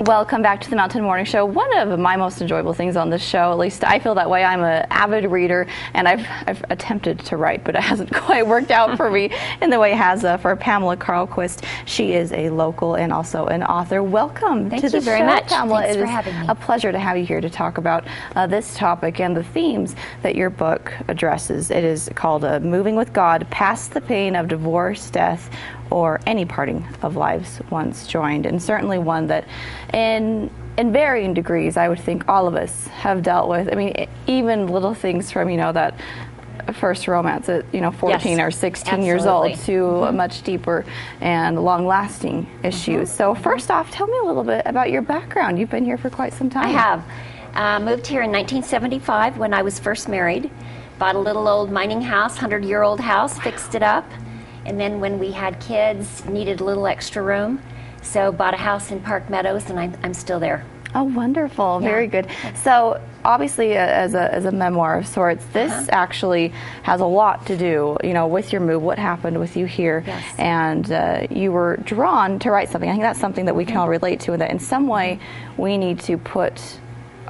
Welcome back to the Mountain Morning Show. One of my most enjoyable things on this show, at least I feel that way. I'm an avid reader, and I've attempted to write, but it hasn't quite worked out for me in the way it has for Pamela Carlquist. She is a local and also an author. Welcome to the show. Thank you very much, Pamela. Thanks it for is having me. A pleasure to have you here to talk about this topic and the themes that your book addresses. It is called Moving with God, Past the Pain of Divorce, Death, or any parting of lives once joined, and certainly one that in varying degrees I would think all of us have dealt with. I mean, even little things from that first romance at 14 or 16 years old to much deeper and long-lasting issues. So first off, tell me a little bit about your background. You've been here for quite some time. I have moved here in 1975 when I was first married. Bought a little old mining house, 100-year-old house, fixed it up. And then when we had kids, needed a little extra room, so bought a house in Park Meadows, and I'm still there. Oh, wonderful. Yeah. Very good. So obviously, as a memoir of sorts, this actually has a lot to do, with your move, what happened with you here. Yes. And you were drawn to write something. I think that's something that we can all relate to, and that in some way we need to put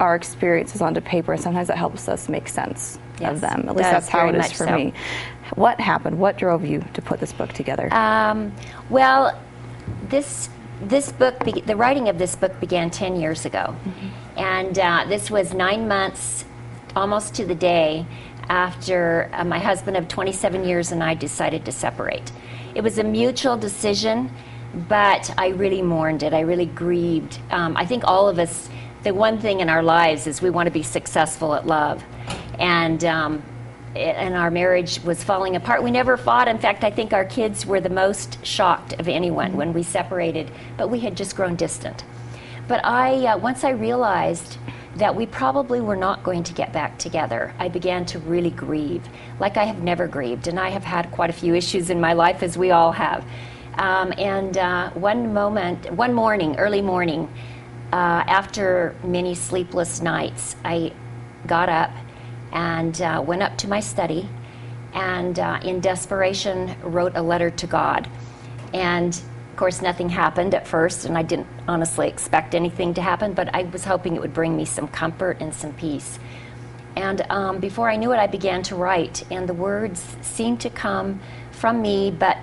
our experiences onto paper, and sometimes that helps us make sense of them. At least that's how it is for me. What happened? What drove you to put this book together? Well, this book, the writing of this book began 10 years ago. And this was 9 months, almost to the day, after my husband of 27 years and I decided to separate. It was a mutual decision, but I really mourned it. I really grieved. I think all of us, the one thing in our lives is we want to be successful at love. And our marriage was falling apart. We never fought. In fact, I think our kids were the most shocked of anyone when we separated, but we had just grown distant. But once I realized that we probably were not going to get back together, I began to really grieve, like I have never grieved. And I have had quite a few issues in my life, as we all have. One morning, early morning, after many sleepless nights, I got up and went up to my study and in desperation wrote a letter to God. And of course nothing happened at first, and I didn't honestly expect anything to happen, but I was hoping it would bring me some comfort and some peace. And before I knew it, I began to write, and the words seemed to come from me, but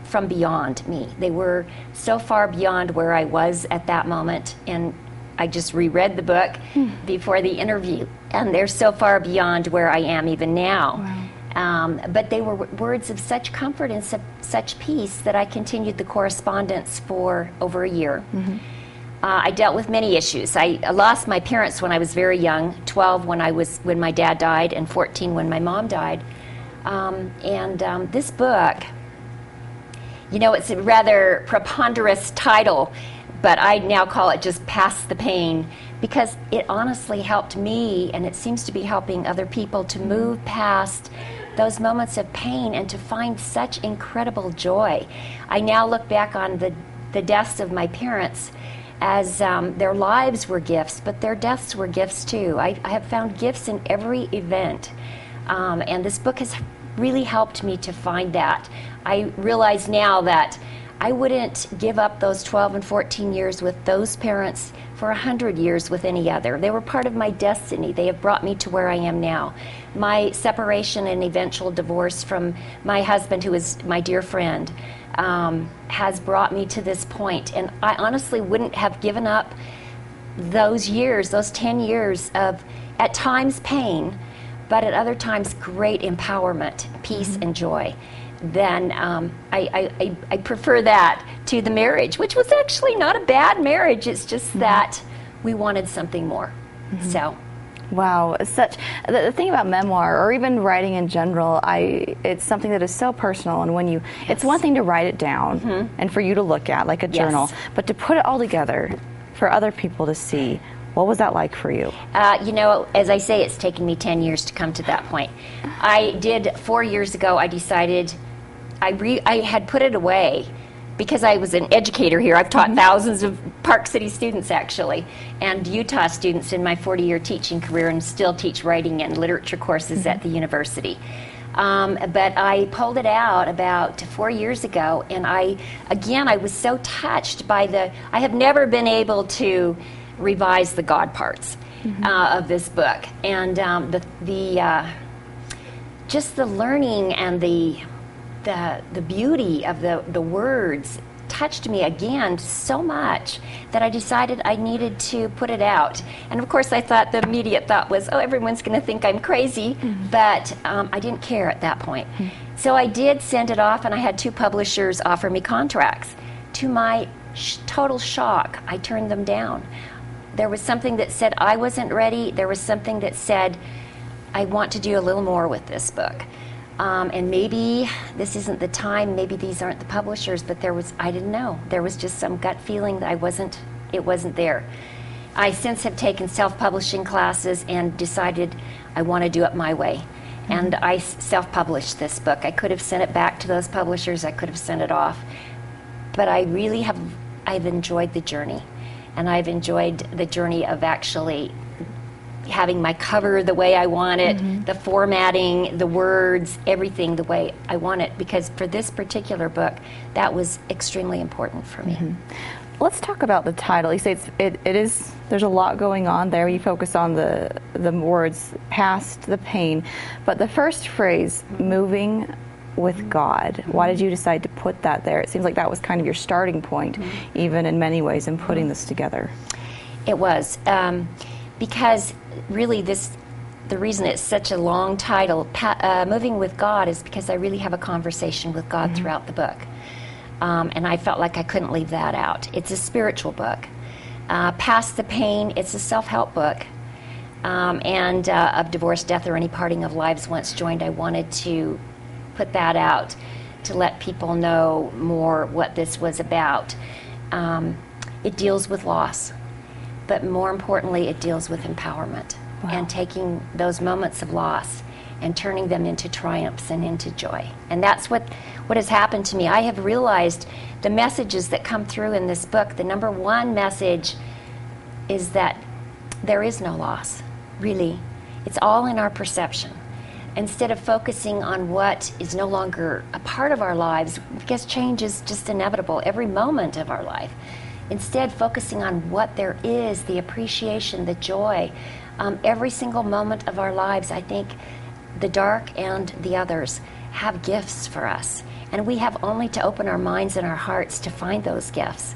from beyond me. They were so far beyond where I was at that moment, and I just reread the book before the interview, and they're so far beyond where I am even now. Wow. But they were words of such comfort and such peace that I continued the correspondence for over a year. I dealt with many issues. I lost my parents when I was very young, 12 when my dad died, and 14 when my mom died. This book, it's a rather preponderous title, but I now call it just Past the Pain, because it honestly helped me, and it seems to be helping other people to move past those moments of pain and to find such incredible joy. I now look back on the deaths of my parents as their lives were gifts, but their deaths were gifts too. I have found gifts in every event, and this book has really helped me to find that. I realize now that I wouldn't give up those 12 and 14 years with those parents for 100 years with any other. They were part of my destiny. They have brought me to where I am now. My separation and eventual divorce from my husband, who is my dear friend, has brought me to this point. And I honestly wouldn't have given up those years, those 10 years of, at times, pain, but at other times, great empowerment, peace, and joy. Then I prefer that to the marriage, which was actually not a bad marriage. It's just that we wanted something more. So, wow, the thing about memoir, or even writing in general, it's something that is so personal. And when it's one thing to write it down and for you to look at like a journal, but to put it all together for other people to see. What was that like for you? As I say, it's taken me 10 years to come to that point. I did 4 years ago. I decided I had put it away because I was an educator here. I've taught thousands of Park City students, actually, and Utah students in my 40-year teaching career, and still teach writing and literature courses at the university. But I pulled it out about 4 years ago, and I was so touched by I have never been able to revise the God parts of this book, and just the learning and the beauty of the words touched me again so much that I decided I needed to put it out. And of course I thought, the immediate thought was, oh, everyone's going to think I'm crazy, but I didn't care at that point. So I did send it off, and I had 2 publishers offer me contracts. To my total shock, I turned them down. There was something that said I wasn't ready. There was something that said, I want to do a little more with this book. And maybe this isn't the time, maybe these aren't the publishers, but I didn't know. There was just some gut feeling that it wasn't there. I since have taken self-publishing classes and decided I want to do it my way. And I self-published this book. I could have sent it back to those publishers, I could have sent it off. But I've enjoyed the journey. And I've enjoyed the journey of actually having my cover the way I want it, the formatting, the words, everything the way I want it, because for this particular book, that was extremely important for me. Let's talk about the title. You say there's a lot going on there. You focus on the words, past the pain, but the first phrase, moving with God, why did you decide to put that there? It seems like that was kind of your starting point, even in many ways, in putting this together. It was. Because really the reason it's such a long title, Moving with God, is because I really have a conversation with God throughout the book. And I felt like I couldn't leave that out. It's a spiritual book. Past the Pain, it's a self-help book. And of divorce, death, or any parting of lives once joined, I wanted to put that out to let people know more what this was about. It deals with loss. But more importantly, it deals with empowerment and taking those moments of loss and turning them into triumphs and into joy. And that's what has happened to me. I have realized the messages that come through in this book, the number one message is that there is no loss, really. It's all in our perception. Instead of focusing on what is no longer a part of our lives, because change is just inevitable every moment of our life. Instead, focusing on what there is, the appreciation, the joy, every single moment of our lives. I think the dark and the others have gifts for us, and we have only to open our minds and our hearts to find those gifts.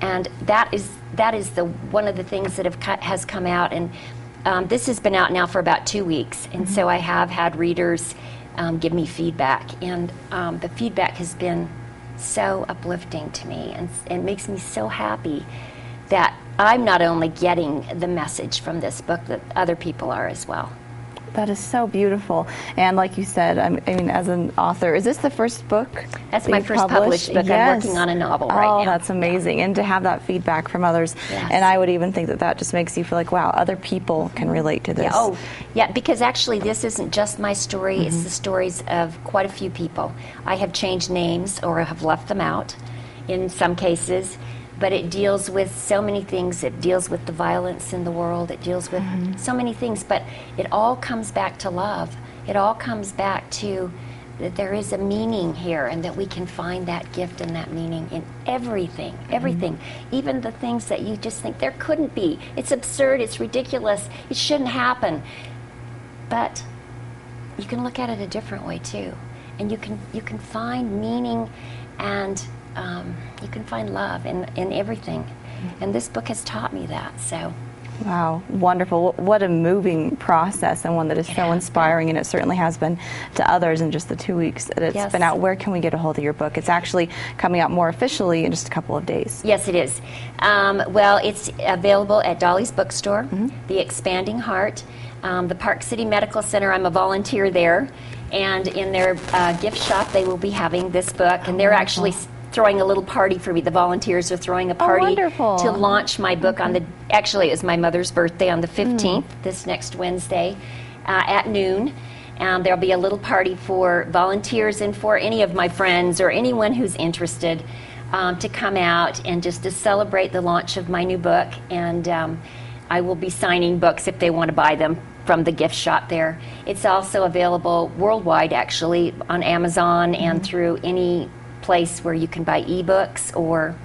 And that is one of the things that has come out. And this has been out now for about 2 weeks, and so I have had readers give me feedback, and the feedback has been so uplifting to me, and it makes me so happy that I'm not only getting the message from this book, that other people are as well. That is so beautiful. And like you said, I mean, as an author, is this the first book? That's my first published book. Yes. I'm working on a novel right now. Oh, that's amazing. And to have that feedback from others. Yes. And I would even think that just makes you feel like, wow, other people can relate to this. Yeah. Oh, yeah, because actually this isn't just my story. It's the stories of quite a few people. I have changed names or have left them out in some cases. But it deals with so many things. It deals with the violence in the world. It deals with so many things. But it all comes back to love. It all comes back to that there is a meaning here, and that we can find that gift and that meaning in everything. Everything. Even the things that you just think there couldn't be. It's absurd. It's ridiculous. It shouldn't happen. But you can look at it a different way too. And you can find meaning, and you can find love in everything. And this book has taught me that. So, wow, wonderful. What a moving process, and one that is so inspiring, and it certainly has been to others in just the 2 weeks that it's been out. Where can we get a hold of your book? It's actually coming out more officially in just a couple of days. Yes, it is. Well, it's available at Dolly's Bookstore, The Expanding Heart, the Park City Medical Center. I'm a volunteer there. And in their gift shop, they will be having this book. And they're actually throwing a little party for me. The volunteers are throwing a party to launch my book on actually it was my mother's birthday on the 15th, this next Wednesday at noon. And there'll be a little party for volunteers and for any of my friends or anyone who's interested to come out and just to celebrate the launch of my new book. And I will be signing books if they want to buy them from the gift shop there. It's also available worldwide, actually, on Amazon and through any place where you can buy ebooks or